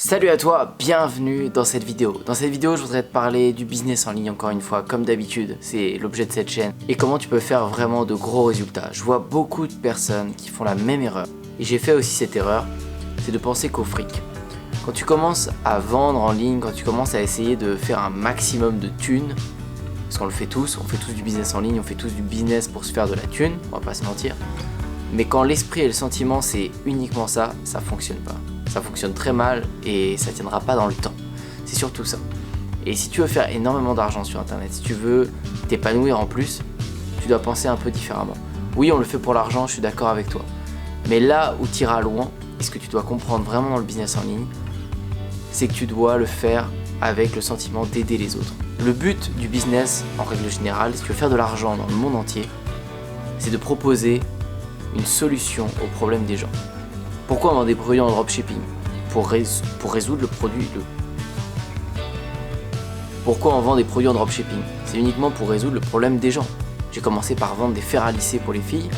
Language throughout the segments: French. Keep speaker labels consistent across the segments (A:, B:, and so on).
A: Salut à toi, bienvenue dans cette vidéo. Dans cette vidéo, je voudrais te parler du business en ligne encore une fois, comme d'habitude, c'est l'objet de cette chaîne, et comment tu peux faire vraiment de gros résultats. Je vois beaucoup de personnes qui font la même erreur, et j'ai fait aussi cette erreur, c'est de penser qu'au fric. Quand tu commences à vendre en ligne, quand tu commences à essayer de faire un maximum de thunes, parce qu'on le fait tous, on fait tous du business en ligne, on fait tous du business pour se faire de la thune, on va pas se mentir, mais quand l'esprit et le sentiment c'est uniquement ça, ça fonctionne pas. Ça fonctionne très mal et ça tiendra pas dans le temps. C'est surtout ça. Et si tu veux faire énormément d'argent sur internet, si tu veux t'épanouir en plus, tu dois penser un peu différemment. Oui, on le fait pour l'argent, je suis d'accord avec toi. Mais là où tu iras loin, et ce que tu dois comprendre vraiment dans le business en ligne, c'est que tu dois le faire avec le sentiment d'aider les autres. Le but du business, en règle générale, si tu veux faire de l'argent dans le monde entier, c'est de proposer une solution aux problèmes des gens. Pourquoi on vend des produits en dropshipping ? Pour résoudre le produit. Pourquoi on vend des produits en dropshipping ? C'est uniquement pour résoudre le problème des gens. J'ai commencé par vendre des fers à lisser pour les filles.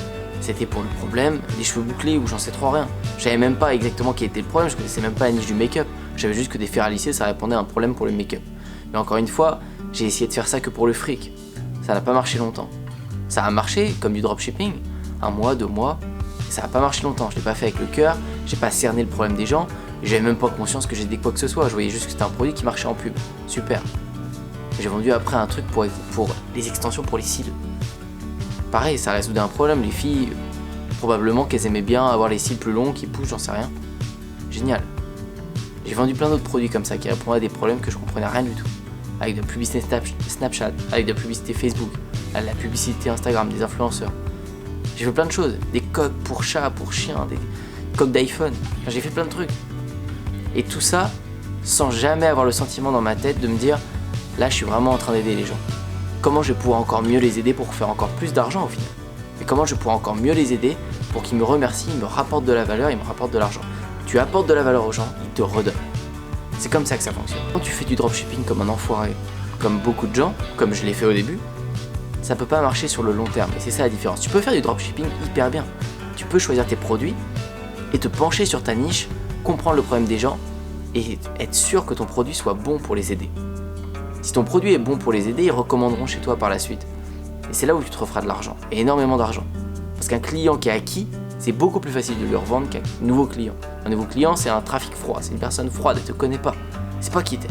A: C'était pour le problème des cheveux bouclés ou j'en sais trop rien. Je savais même pas exactement quel était le problème, je connaissais même pas la niche du make-up. Je savais juste que des fers à lisser ça répondait à un problème pour le make-up. Mais encore une fois, j'ai essayé de faire ça que pour le fric. Ça n'a pas marché longtemps. Ça a marché comme du dropshipping, 1 mois, 2 mois. Ça n'a pas marché longtemps, je l'ai pas fait avec le cœur, j'ai pas cerné le problème des gens, j'avais même pas conscience que j'aidais quoi que ce soit, je voyais juste que c'était un produit qui marchait en pub. Super. J'ai vendu après un truc pour les extensions pour les cils. Pareil, ça résoudait un problème, les filles, probablement qu'elles aimaient bien avoir les cils plus longs, qui poussent, j'en sais rien. Génial. J'ai vendu plein d'autres produits comme ça qui répondaient à des problèmes que je comprenais rien du tout. Avec de la publicité Snapchat, avec de la publicité Facebook, avec de la publicité Instagram, des influenceurs. J'ai fait plein de choses, des coques pour chats, pour chiens, des coques d'iPhone, enfin, j'ai fait plein de trucs. Et tout ça, sans jamais avoir le sentiment dans ma tête de me dire, là je suis vraiment en train d'aider les gens. Comment je vais pouvoir encore mieux les aider pour faire encore plus d'argent au final ? Et comment je vais pouvoir encore mieux les aider pour qu'ils me remercient, ils me rapportent de la valeur, ils me rapportent de l'argent. Tu apportes de la valeur aux gens, ils te redonnent. C'est comme ça que ça fonctionne. Quand tu fais du dropshipping comme un enfoiré, comme beaucoup de gens, comme je l'ai fait au début, ça peut pas marcher sur le long terme, et c'est ça la différence. Tu peux faire du dropshipping hyper bien. Tu peux choisir tes produits et te pencher sur ta niche, comprendre le problème des gens et être sûr que ton produit soit bon pour les aider. Si ton produit est bon pour les aider, ils recommanderont chez toi par la suite. Et c'est là où tu te referas de l'argent, et énormément d'argent. Parce qu'un client qui est acquis, c'est beaucoup plus facile de lui revendre qu'un nouveau client. Un nouveau client, c'est un trafic froid, c'est une personne froide, elle te connaît pas. C'est pas qui t'aime.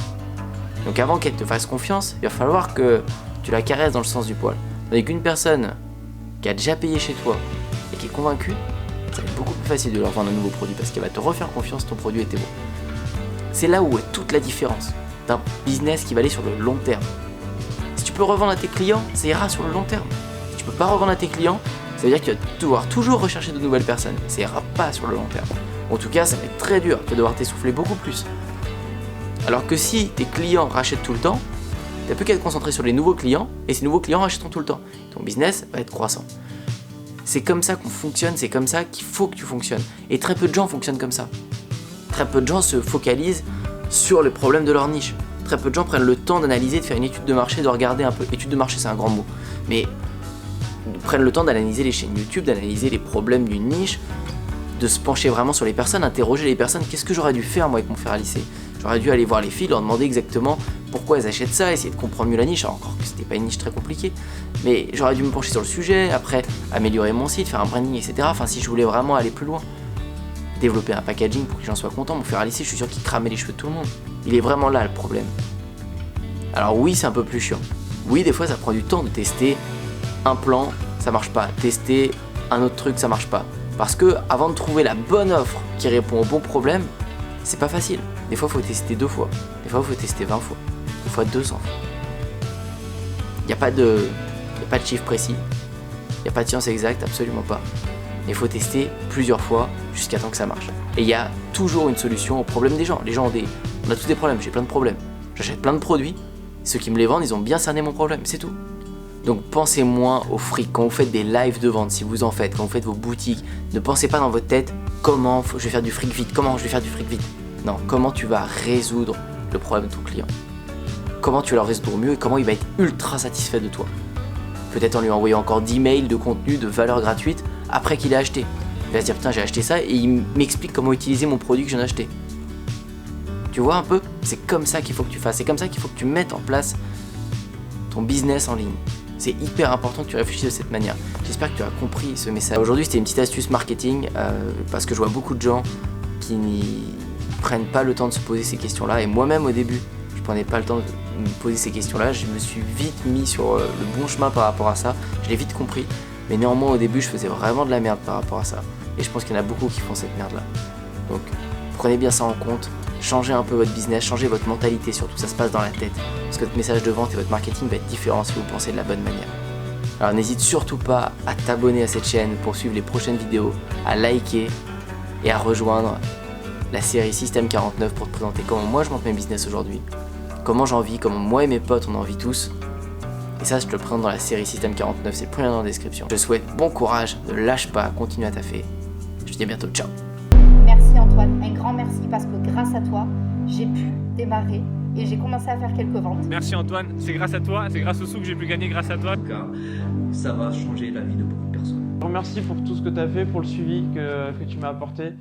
A: Donc avant qu'elle te fasse confiance, il va falloir que tu la caresses dans le sens du poil. Tandis qu'une personne qui a déjà payé chez toi et qui est convaincue, ça va être beaucoup plus facile de leur vendre un nouveau produit parce qu'elle va te refaire confiance, ton produit était bon. C'est là où est toute la différence d'un business qui va aller sur le long terme. Si tu peux revendre à tes clients, ça ira sur le long terme. Si tu peux pas revendre à tes clients, ça veut dire que tu vas devoir toujours rechercher de nouvelles personnes. Ça ira pas sur le long terme. En tout cas, ça va être très dur, tu vas devoir t'essouffler beaucoup plus. Alors que si tes clients rachètent tout le temps, tu n'as plus qu'à te concentrer sur les nouveaux clients, et ces nouveaux clients rachèteront tout le temps. Ton business va être croissant. C'est comme ça qu'on fonctionne, c'est comme ça qu'il faut que tu fonctionnes. Et très peu de gens fonctionnent comme ça. Très peu de gens se focalisent sur les problèmes de leur niche. Très peu de gens prennent le temps d'analyser, de faire une étude de marché, de regarder un peu. Étude de marché, c'est un grand mot. Mais prennent le temps d'analyser les chaînes YouTube, d'analyser les problèmes d'une niche, de se pencher vraiment sur les personnes, interroger les personnes. Qu'est-ce que j'aurais dû faire moi avec mon fer à lisser ? J'aurais dû aller voir les filles, leur demander exactement pourquoi elles achètent ça, essayer de comprendre mieux la niche, alors encore que c'était pas une niche très compliquée, mais j'aurais dû me pencher sur le sujet, après améliorer mon site, faire un branding, etc. Enfin, si je voulais vraiment aller plus loin, développer un packaging pour que les gens soient contents, mon fer à lisser, je suis sûr qu'il cramait les cheveux de tout le monde. Il est vraiment là le problème. Alors oui, c'est un peu plus chiant. Oui, des fois ça prend du temps de tester un plan, ça marche pas, tester un autre truc, ça marche pas. Parce que avant de trouver la bonne offre qui répond au bon problème, c'est pas facile. Des fois, il faut tester 2 fois. Des fois, il faut tester 20 fois. Des fois, 200 fois. Il n'y a pas de chiffre précis. Il n'y a pas de science exacte, absolument pas. Mais il faut tester plusieurs fois jusqu'à temps que ça marche. Et il y a toujours une solution aux problèmes des gens. Les gens on a tous des problèmes, j'ai plein de problèmes. J'achète plein de produits. Ceux qui me les vendent, ils ont bien cerné mon problème, c'est tout. Donc pensez moins au fric. Quand vous faites des lives de vente, si vous en faites, quand vous faites vos boutiques, ne pensez pas dans votre tête comment je vais faire du fric vite, comment je vais faire du fric vite. Non, comment tu vas résoudre le problème de ton client. Comment tu vas le résoudre au mieux et comment il va être ultra satisfait de toi. Peut-être en lui envoyant encore 10 mails de contenu de valeur gratuite après qu'il ait acheté. Il va se dire putain j'ai acheté ça et il m'explique comment utiliser mon produit que j'en ai acheté. Tu vois un peu? C'est comme ça qu'il faut que tu fasses, c'est comme ça qu'il faut que tu mettes en place ton business en ligne. C'est hyper important que tu réfléchisses de cette manière. J'espère que tu as compris ce message. Aujourd'hui, c'était une petite astuce marketing parce que je vois beaucoup de gens qui n'y prennent pas le temps de se poser ces questions-là. Et moi-même, au début, je prenais pas le temps de me poser ces questions-là. Je me suis vite mis sur le bon chemin par rapport à ça. Je l'ai vite compris. Mais néanmoins, au début, je faisais vraiment de la merde par rapport à ça. Et je pense qu'il y en a beaucoup qui font cette merde-là. Donc, prenez bien ça en compte. Changez un peu votre business, changez votre mentalité, surtout ça se passe dans la tête. Parce que votre message de vente et votre marketing va être différent si vous pensez de la bonne manière. Alors n'hésite surtout pas à t'abonner à cette chaîne pour suivre les prochaines vidéos, à liker et à rejoindre la série Système 49 pour te présenter comment moi je monte mes business aujourd'hui, comment j'en vis, comment moi et mes potes on en vit tous. Et ça je te le présente dans la série Système 49, c'est le premier lien dans la description. Je te souhaite bon courage, ne lâche pas, continue à taffer. Je te dis à bientôt, ciao.
B: Merci Antoine, un grand merci parce que grâce à toi, j'ai pu démarrer et j'ai commencé à faire quelques ventes.
C: Merci Antoine, c'est grâce à toi, c'est grâce au sous que j'ai pu gagner grâce à toi.
D: Car ça va changer la vie de beaucoup de personnes.
E: Je te remercie pour tout ce que tu as fait, pour le suivi que tu m'as apporté.